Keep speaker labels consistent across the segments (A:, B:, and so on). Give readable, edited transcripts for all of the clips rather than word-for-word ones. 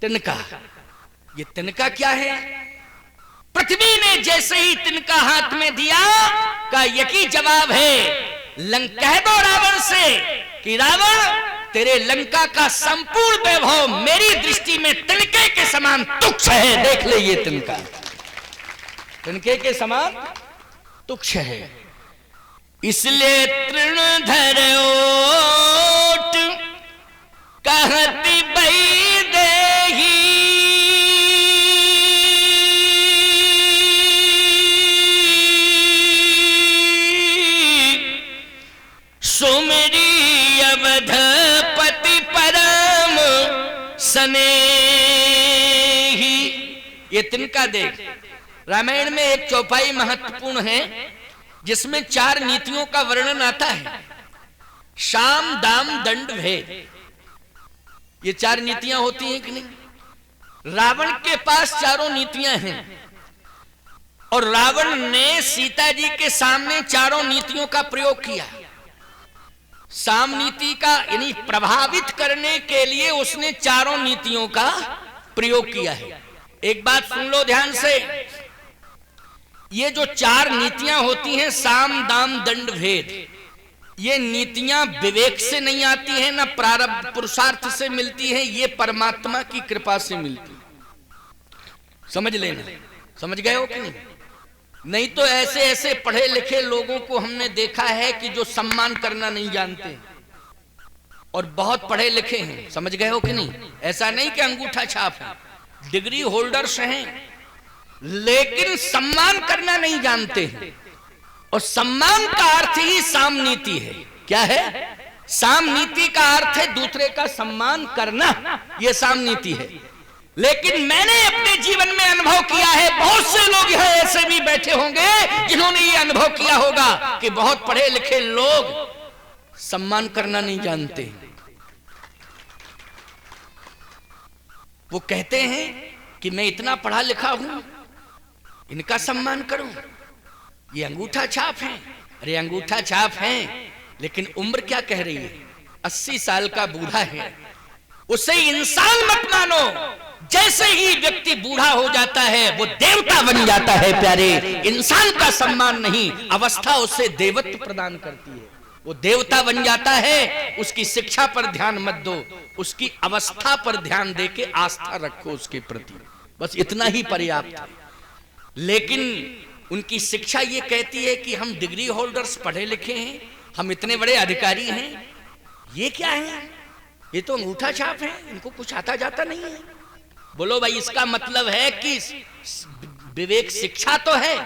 A: तिनका। ये तिनका क्या है? पृथ्वी ने जैसे ही तिनका हाथ में दिया का यही जवाब है, कह दो रावण से कि रावण, तेरे लंका का संपूर्ण वैभव मेरी दृष्टि में तिनके के समान तुच्छ है। देख ले, ये तिनका तिनके के समान तुच्छ है। इसलिए तृणधर ओट कहती बई देही, सुमरी अवधपति परम स्नेही। ये तिनका देख। रामायण में एक चौपाई महत्वपूर्ण है जिसमें 4 नीतियों का वर्णन आता है। शाम दाम दंड भेद, ये 4 नीतियां होती हैं कि नहीं? रावण के पास 4 नीतियां हैं और रावण ने सीता जी के सामने 4 नीतियों का प्रयोग किया। साम नीति का यानी प्रभावित करने के लिए उसने 4 नीतियों का प्रयोग किया है। एक बात सुन लो ध्यान से, ये जो 4 नीतियां होती हैं, साम दाम दंड भेद, ये नीतियां विवेक से नहीं आती हैं, ना प्रारब्ध पुरुषार्थ से मिलती हैं, ये परमात्मा की कृपा से मिलती है। समझ लेना, समझ गए हो कि नहीं? नहीं तो ऐसे ऐसे पढ़े लिखे लोगों को हमने देखा है कि जो सम्मान करना नहीं जानते और बहुत पढ़े लिखे हैं। समझ गए हो कि नहीं? ऐसा नहीं कि अंगूठा छाप है, डिग्री होल्डर्स हैं लेकिन सम्मान करना नहीं जानते हैं। और सम्मान का अर्थ ही साम नीति है। क्या है? साम नीति का अर्थ है दूसरे का सम्मान करना, यह साम नीति है। लेकिन मैंने अपने जीवन में अनुभव किया है, बहुत से लोग यहां ऐसे भी बैठे होंगे जिन्होंने ये अनुभव किया होगा कि बहुत पढ़े लिखे लोग सम्मान करना नहीं जानते। वो कहते हैं कि मैं इतना पढ़ा लिखा हूं, इनका सम्मान करूं, ये अंगूठा छाप है। अरे अंगूठा छाप है लेकिन उम्र क्या कह रही है? 80 साल का बूढ़ा है, उसे इंसान मत मानो। जैसे ही व्यक्ति बूढ़ा हो जाता है वो देवता बन जाता है प्यारे। इंसान का सम्मान नहीं, अवस्था उसे देवत्व प्रदान करती है। वो देवता बन जाता है। उसकी शिक्षा पर ध्यान मत दो, उसकी अवस्था पर ध्यान देके आस्था रखो उसके प्रति, बस इतना ही पर्याप्त है। लेकिन उनकी शिक्षा ये कहती है कि हम डिग्री होल्डर्स, पढ़े लिखे हैं, हम इतने बड़े अधिकारी हैं। ये क्या है? ये तो अंगूठा छाप है, इनको कुछ आता जाता नहीं है। बोलो भाई, इसका मतलब है कि विवेक शिक्षा तो है,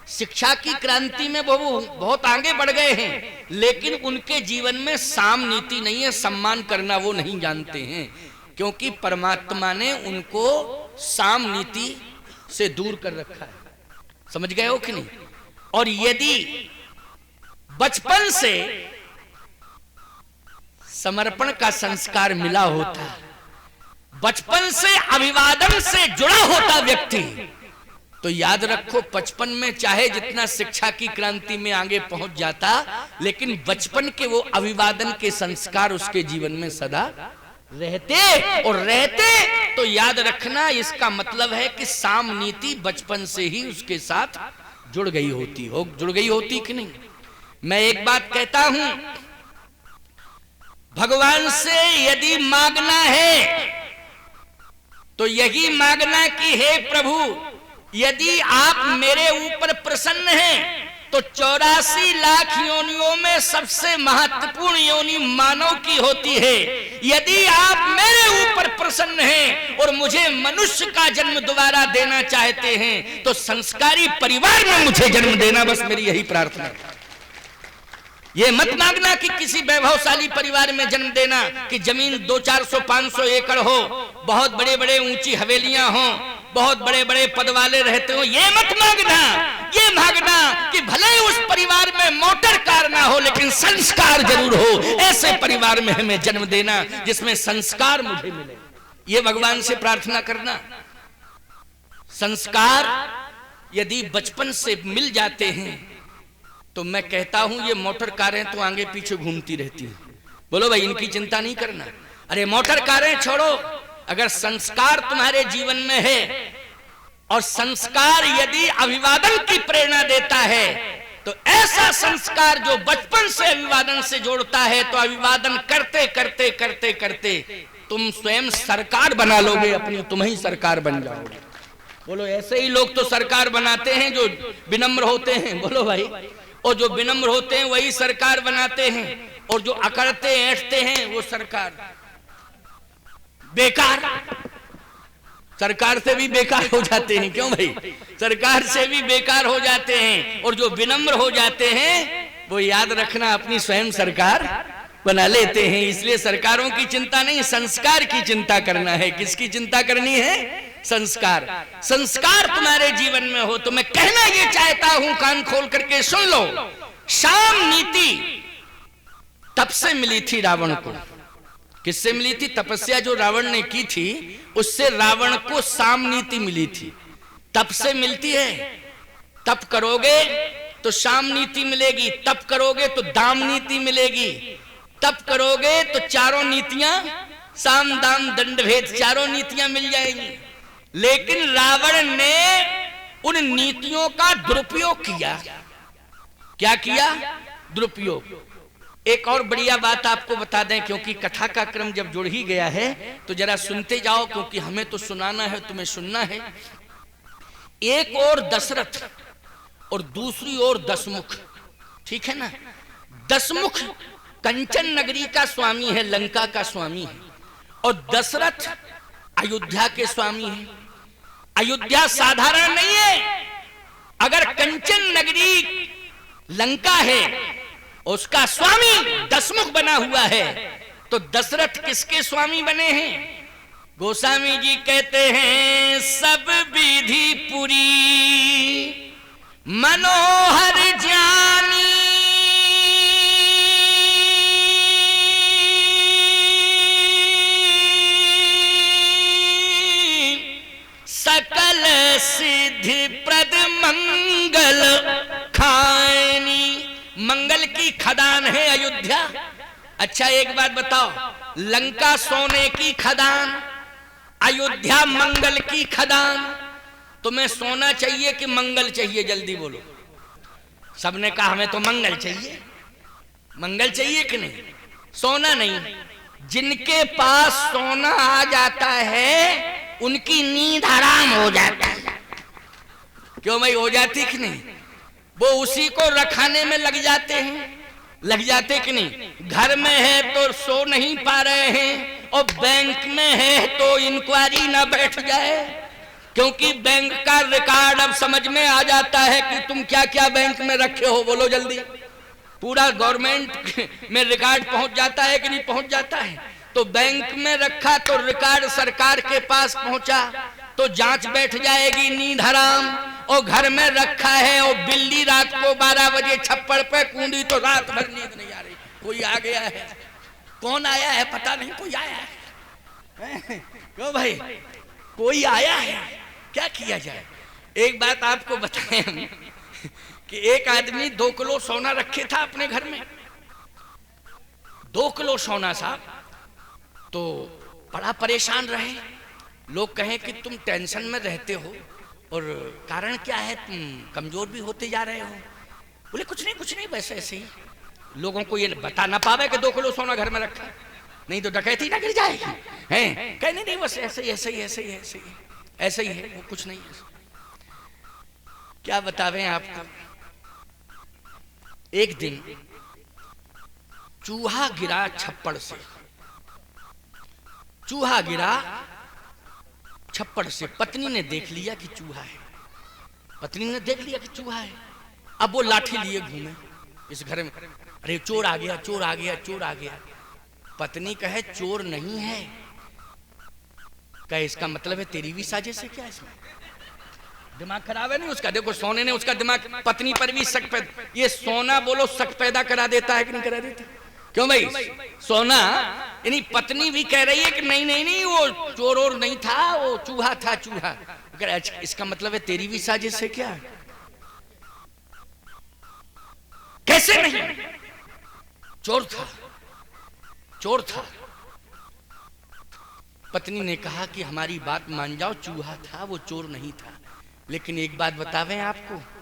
A: शिक्षा की क्रांति में वो बहुत आगे बढ़ गए हैं, लेकिन उनके जीवन में साम नीति नहीं है, सम्मान करना वो नहीं जानते हैं, क्योंकि परमात्मा ने उनको साम नीति से दूर कर रखा है। समझ गए हो कि नहीं? और यदि बचपन से समर्पण का संस्कार मिला होता, बचपन से अभिवादन से जुड़ा होता व्यक्ति, तो याद रखो बचपन में चाहे जितना शिक्षा की क्रांति में आगे पहुंच जाता, लेकिन बचपन के वो अभिवादन के संस्कार उसके जीवन में सदा रहते। और रहते तो याद रखना, इसका मतलब है कि साम नीति बचपन से ही उसके साथ जुड़ गई होती कि नहीं? मैं एक बात कहता हूं, भगवान से यदि मांगना है तो यही मांगना कि हे प्रभु, यदि आप मेरे ऊपर प्रसन्न हैं तो 84 लाख योनियों में सबसे महत्वपूर्ण योनि मानव की होती है। यदि आप मेरे ऊपर प्रसन्न हैं और मुझे मनुष्य का जन्म दोबारा देना चाहते हैं तो संस्कारी परिवार में मुझे जन्म देना, बस मेरी यही प्रार्थना है। ये मत मांगना कि किसी वैभवशाली परिवार में जन्म देना, कि जमीन 200-400-500 एकड़ हो, बहुत बड़े बड़े ऊंची हवेलियां हो, बहुत बड़े बड़े पद वाले रहते हो। ये मत मांगना, ये मांगना कि भले उस परिवार में मोटर कार ना हो लेकिन संस्कार जरूर हो। ऐसे परिवार में हमें जन्म देना जिसमें संस्कार मुझे मिले, ये भगवान से प्रार्थना करना। संस्कार यदि बचपन से मिल जाते हैं तो मैं कहता हूं ये मोटर कारें तो आगे पीछे घूमती रहती हैं। बोलो भाई, इनकी चिंता नहीं करना। अरे मोटर कारें छोड़ो, अगर संस्कार तुम्हारे जीवन में है और संस्कार यदि अभिवादन की प्रेरणा देता है तो ऐसा संस्कार जो बचपन से अभिवादन से जोड़ता है, तो अभिवादन करते करते करते करते तुम स्वयं सरकार बना लोगे अपनी, तुम ही सरकार बन जाओगे। बोलो ऐसे ही लोग तो सरकार बनाते हैं जो विनम्र होते हैं, बोलो भाई। और जो विनम्र होते हैं वही सरकार बनाते हैं, और जो अकड़ते ऐंठते हैं वो सरकार बेकार, सरकार से भी बेकार हो जाते हैं। क्यों भाई? सरकार से भी बेकार हो जाते हैं। और जो विनम्र हो जाते हैं वो याद रखना अपनी स्वयं सरकार बना लेते हैं। इसलिए सरकारों की चिंता नहीं, संस्कार की चिंता करना है। किसकी चिंता करनी है? संस्कार। संस्कार तुम्हारे जीवन में हो तो मैं कहना ये चाहता हूं, कान खोल करके सुन लो, शाम नीति तब से मिली थी रावण को। किससे मिली थी? तपस्या जो रावण ने की थी उससे रावण को साम नीति मिली थी, तप से मिलती है। तप करोगे तो शाम नीति मिलेगी, तप करोगे तो दाम नीति मिलेगी, तप करोगे तो चारों नीतियां, साम दाम दंड भेद, चारों नीतियां मिल जाएंगी। लेकिन रावण ने उन नीतियों का दुरुपयोग किया। क्या किया? दुरुपयोग। एक और बढ़िया बात आपको बता दें, क्योंकि कथा का क्रम जब जुड़ ही गया है तो जरा सुनते जाओ, क्योंकि हमें तो सुनाना है, तुम्हें सुनना है। एक और दशरथ और दूसरी ओर दशमुख, ठीक है ना? दशमुख कंचन नगरी का स्वामी है, लंका का स्वामी है, और दशरथ अयोध्या के स्वामी है। अयोध्या साधारण नहीं है। अगर कंचन नगरी लंका है, उसका स्वामी दशमुख बना हुआ है, तो दशरथ किसके स्वामी बने हैं? गोस्वामी जी कहते हैं सब विधि पूरी मनोहर ज्ञानी, सकल सिद्धि प्रद मंगल खानी। मंगल की खदान है अयोध्या। अच्छा एक बात बताओ, लंका सोने की खदान, अयोध्या मंगल की खदान। तुम्हें सोना चाहिए कि मंगल चाहिए? जल्दी बोलो। सबने कहा हमें तो मंगल चाहिए। मंगल चाहिए कि नहीं? सोना नहीं। जिनके पास सोना आ जाता है उनकी नींद हराम हो जाती है। क्यों भाई? हो जाती कि नहीं? वो उसी को रखाने में लग जाते हैं, लग जाते कि नहीं? घर में है तो सो नहीं पा रहे हैं, और बैंक में है तो इंक्वायरी ना बैठ जाए, क्योंकि बैंक का रिकॉर्ड अब समझ में आ जाता है कि तुम क्या क्या बैंक में रखे हो। बोलो जल्दी। पूरा गवर्नमेंट में रिकॉर्ड पहुंच जाता है कि नहीं पहुंच जाता है? तो बैंक में रखा तो रिकॉर्ड सरकार के पास पहुंचा तो जांच बैठ जाएगी, नींद हराम। और घर में रखा है और बिल्ली रात को 12 बजे छप्पड़ पे कूदी तो रात भर नींद नहीं आ रही। कोई आ गया है, कौन आया है पता नहीं, कोई आया है। क्यों भाई? कोई आया है, क्या किया जाए? एक बात आपको बताएं कि एक आदमी 2 किलो सोना रखे था अपने घर में, 2 किलो सोना साहब। तो बड़ा परेशान रहे। लोग कहें कि तुम टेंशन में रहते हो, और कारण क्या है? तुम कमजोर भी होते जा रहे हो। बोले कुछ नहीं, वैसे ऐसे ही। लोगों को ये बता ना पावे कि 2 किलो सोना घर में रखा, नहीं तो डकैती ना गिर जाएगी। हैं? कहने नहीं, बस ऐसे ही है, वो कुछ नहीं है। क्या बतावें आपको? एक दिन चूहा गिरा छप्पड़ से, चूहा गिरा छप्पड़ से। पत्नी ने देख लिया कि चूहा है, पत्नी ने देख लिया कि चूहा है। अब वो लाठी लिए घूमे इस घर में, अरे चोर आ गया, चोर आ गया, चोर आ गया। पत्नी कहे चोर नहीं है। कहे इसका मतलब है तेरी भी साजिश है क्या? इसमें दिमाग खराब है नहीं उसका? देखो सोने ने उसका दिमाग, पत्नी पर भी शक पैदा, ये सोना बोलो शक पैदा करा देता है कि नहीं करा देता? क्यों भाई? सोना यानी पत्नी भी कह रही है कि नहीं वो चोर और नहीं था, वो चूहा था, चूहा। इसका मतलब है तेरी भी साजिश है क्या? कैसे नहीं? चोर था, चोर था। पत्नी ने कहा कि हमारी बात मान जाओ, चूहा था वो चोर नहीं था। लेकिन एक बात बतावें आपको,